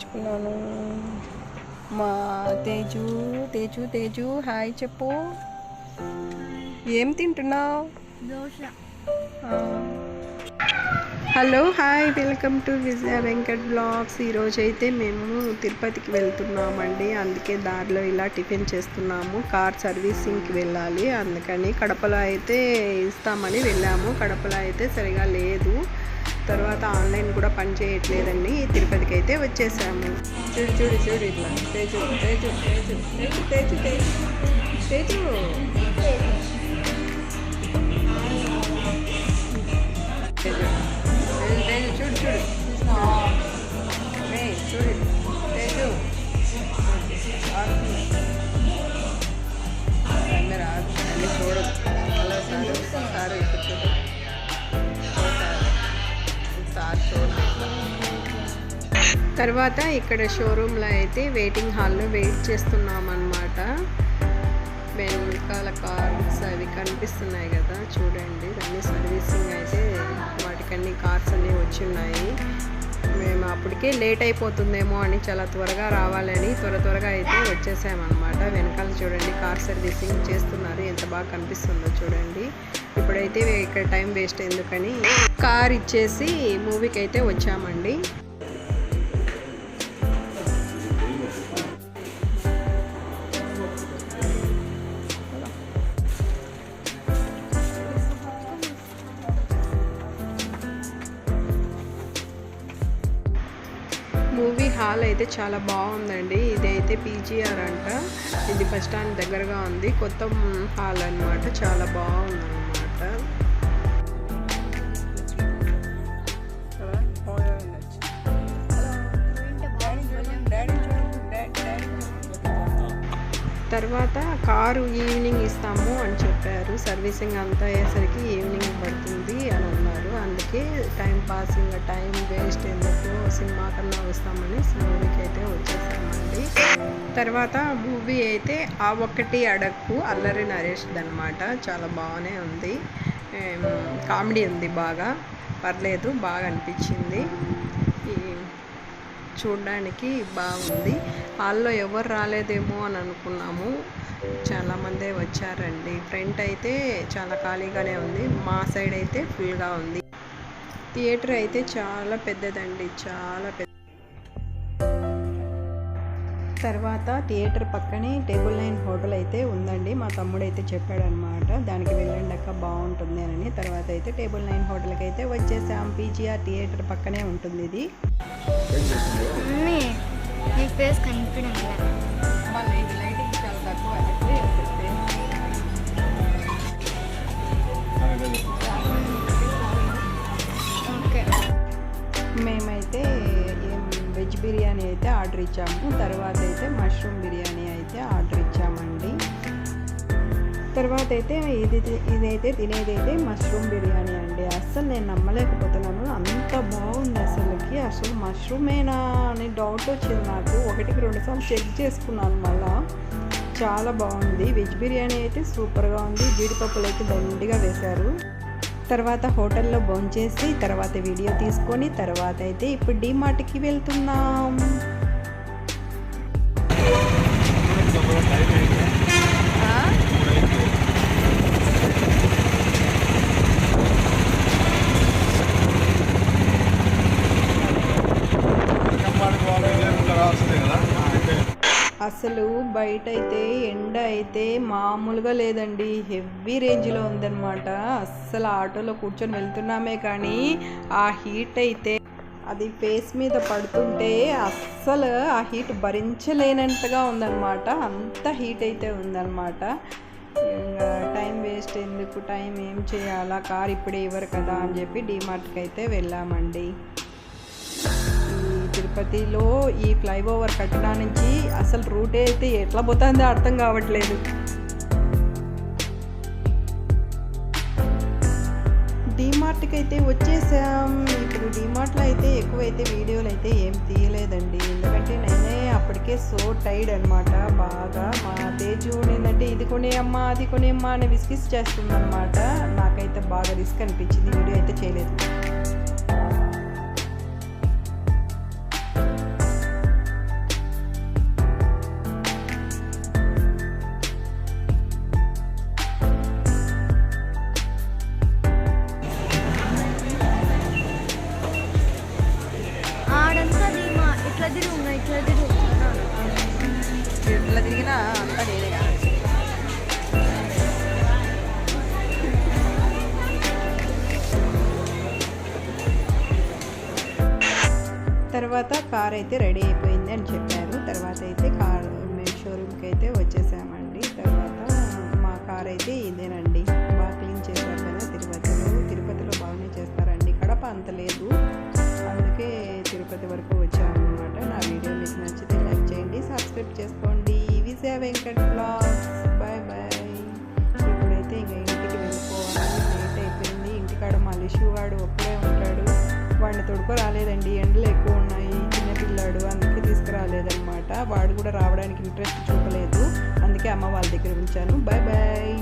తెచ్చుకున్నాను. మా తేజు తేజు తేజు హాయ్ చెప్పు. ఏం తింటున్నావు? Dosa. Hello hi, welcome to Vijaya Venkat blogs. ఈరోజు అయితే మేము తిరుపతికి వెళ్తున్నామండి. అందుకే దారిలో ఇలా టిఫిన్ చేస్తున్నాము. కార్ సర్వీసింగ్కి వెళ్ళాలి, అందుకని కడపలో అయితే ఇస్తామని వెళ్ళాము. కడపలో అయితే సరిగా లేదు, తర్వాత ఆన్లైన్ కూడా పని చేయట్లేదండి. తిరుపతికి అయితే వచ్చేసాము. చూడు చూడు చూడు ఇట్లా తేజు తేజు తేజు తేజు తేజు తేజు తేజు చూడు చూడు చూడు తేజు మీరు అన్నీ చూడదు. హలో సారు సారు ఇప్పుడు చూడు సార్ చూడండి. తర్వాత ఇక్కడ షోరూంలో అయితే వెయిటింగ్ హాల్లో వెయిట్ చేస్తున్నాం అన్నమాట. వెనకాల కార్స్ అవి కనిపిస్తున్నాయి కదా, చూడండి. అన్ని సర్వీసింగ్ అయితే వాటికన్నీ కార్స్ అన్నీ వచ్చి ఉన్నాయి. మేము అప్పటికే లేట్ అయిపోతుందేమో అని చాలా త్వరగా రావాలని త్వరగా అయితే వచ్చేసామన్నమాట. వెనకాల చూడండి కార్ సర్వీసింగ్ చేస్తున్నారు, ఎంత బాగా కనిపిస్తుందో చూడండి. ఇప్పుడైతే ఇక్కడ టైం వేస్ట్ ఎందుకని కార్ ఇచ్చేసి మూవీకి అయితే వచ్చామండి. మూవీ హాల్ అయితే చాలా బాగుందండి. ఇదైతే పీజీఆర్ అంట. ఇది బస్ స్టాండ్ దగ్గరగా ఉంది. కొత్త హాల్ అన్నమాట, చాలా బాగుంది అన్నమాట. తర్వాత కారు ఈవినింగ్ ఇస్తాము అని చెప్పారు. సర్వీసింగ్ అంతా అయ్యేసరికి ఈవినింగ్ పడుతుంది అని అన్నారు. అందుకే టైం పాస్, ఇంకా టైం వేస్ట్ ఎందుకు, సినిమా కన్నా వస్తామని మూవీకి అయితే వచ్చేసామండి. తర్వాత మూవీ అయితే ఆ ఒక్కటి అడక్కు అల్లరి నరేష్ది అనమాట. చాలా బాగానే ఉంది, కామెడీ ఉంది, బాగా పర్లేదు, బాగా అనిపించింది. చూడడానికి బాగుంది. హాల్లో ఎవరు రాలేదేమో అని అనుకున్నాము, చాలామందే వచ్చారండి. ఫ్రంట్ అయితే చాలా ఖాళీగానే ఉంది, మా సైడ్ అయితే ఫుల్గా ఉంది. థియేటర్ అయితే చాలా పెద్దదండి, చాలా పెద్ద. తర్వాత థియేటర్ పక్కనే టేబుల్ 9 హోటల్ అయితే ఉందండి. మా తమ్ముడు అయితే చెప్పాడనమాట, దానికి వెళ్ళండి అక్క బాగుంటుంది అని. తర్వాత అయితే టేబుల్ 9 హోటల్కి అయితే వచ్చేసాం. పీజీఆర్ థియేటర్ పక్కనే ఉంటుంది ఇది. ఫేస్ కనిపించడం లైటింగ్ చాలా తక్కువ. మేమైతే వెజ్ బిర్యానీ అయితే ఆర్డర్ ఇచ్చాము. తర్వాత అయితే మష్రూమ్ బిర్యానీ అయితే ఆర్డర్ ఇచ్చామండి. తర్వాత అయితే ఇదైతే తినేదైతే మష్రూమ్ బిర్యానీ అండి. అస్సలు నేను నమ్మలేకపోతున్నాను, అంత బాగుంది అసలుకి. అసలు మష్రూమేనా అని డౌట్ వచ్చింది నాకు. 1-2 సార్లు చెక్ చేసుకున్నాను మళ్ళా. చాలా బాగుంది. వెజ్ బిర్యానీ అయితే సూపర్గా ఉంది. జీడిపప్పులు అయితే దండిగా వేశారు. తర్వాత హోటల్లో భోంచేసి తర్వాత వీడియో తీసుకొని తర్వాత అయితే ఇప్పుడు డీమార్ట్కి వెళ్తున్నాం. అసలు బయట అయితే ఎండ అయితే మామూలుగా లేదండి, హెవీ రేంజ్లో ఉందన్నమాట. అస్సలు ఆటోలో కూర్చొని వెళ్తున్నామే కానీ ఆ హీట్ అయితే అది ఫేస్ మీద పడుతుంటే అస్సలు ఆ హీట్ భరించలేనంతగా ఉందన్నమాట. అంత హీట్ అయితే ఉందన్నమాట. ఇంకా టైం వేస్ట్ ఎందుకు, టైం ఏం చేయాలా, కార్ ఇప్పుడే ఇవ్వరు కదా అని చెప్పి డీమార్ట్కి అయితే వెళ్ళామండి. తిరుపతిలో ఈ ఫ్లైఓవర్ కట్టినా నుంచి అసలు రూట్ అయితే ఎట్లా పోతుందో అర్థం కావట్లేదు. డీమార్ట్కి అయితే వచ్చేసాం. ఇప్పుడు డీమార్ట్లో అయితే ఎక్కువైతే వీడియోలు అయితే ఏం తీయలేదండి, ఎందుకంటే నేనే అప్పటికే సో టైర్డ్ అనమాట. బాగా మా తేజు ఏంటంటే ఇది కొనేయమ్మా అది కొనేయమ్మా అని విసిగిస్ చేస్తుంది అనమాట. నాకైతే బాగా రిస్క్ అనిపించింది, వీడియో అయితే చేయలేదు. ఇట్లా తిరుగు ఇట్లా తిరిగినా అంతా నేనే కాదు. తర్వాత కార్ అయితే రెడీ అయిపోయింది అని చెప్పారు. తర్వాత అయితే కార్ మేము షోరూమ్కి అయితే వచ్చేసామండి. తర్వాత మా కార్ అయితే ఇదేనండి. బాగా క్లీన్ చేశారు కదా తిరుపతిలో బాగానే చేస్తారండి. కడప అంత లేదు, అందుకే తిరుపతి వరకు వచ్చామన్నమాట. నా వీడియో మీకు నచ్చితే లైక్ చేయండి, సబ్స్క్రైబ్ చేసుకోండి. Vijaya Venkat blogs. Bye bye. ఇప్పుడైతే ఇంకా ఇంటికి వెళ్ళిపోవాలి, లేట్ అయిపోయింది. ఇంటికాడ మా లిషు వాడు ఒక్కడే ఉంటాడు, వాడిని తొడుకో రాలేదండి, ఎండలు ఎక్కువ ఉన్నాయి, చిన్నపిల్లాడు, అందుకే తీసుకురాలేదన్నమాట. వాడు కూడా రావడానికి ఇంట్రెస్ట్ చూపలేదు, అందుకే అమ్మ వాళ్ళ దగ్గర ఉంచాను. Bye bye.